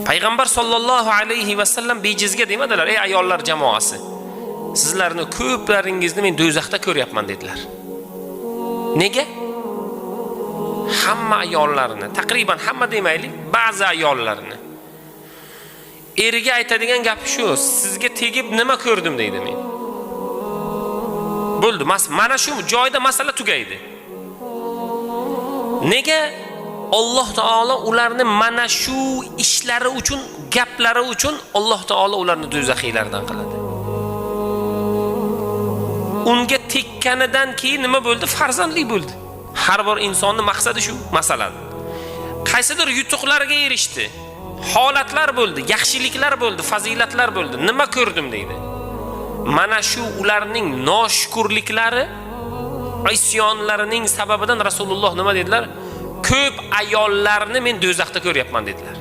Payg'ambar sollallohu alayhi va sallam bejizga demadilar, ey ayollar jamoasi. Sizlarni ko'plaringizni men do'zaxda ko'ryapman dedilar. Nega? Hamma ayollarni, taqriban hamma demaylik, ba'zi ayollarni eriga aytadigan gap shu, sizga tegib nima ko'rdim deydi men. Bo'ldi, mana shu joyda masala tugaydi. Nega? Alloh taolo ularni mana shu ishlari uchun, gaplari uchun Alloh taolo ularni do'zaxiylardan qiladi. Unga tekkanidan keyin nima bo'ldi? Farzandli bo'ldi. Har bir insonning maqsadi shu, masalan. Qaysidir yutuqlarga erishdi. Holatlar bo'ldi, yaxshiliklar bo'ldi, fazilatlar bo'ldi. Nima ko'rdim deydi. Mana shu ularning noshukurliklari, isyonlarining sababidan Rasululloh nima dedilar? Ko'p ayollarni men do'zaxda ko'ryapman dedilar.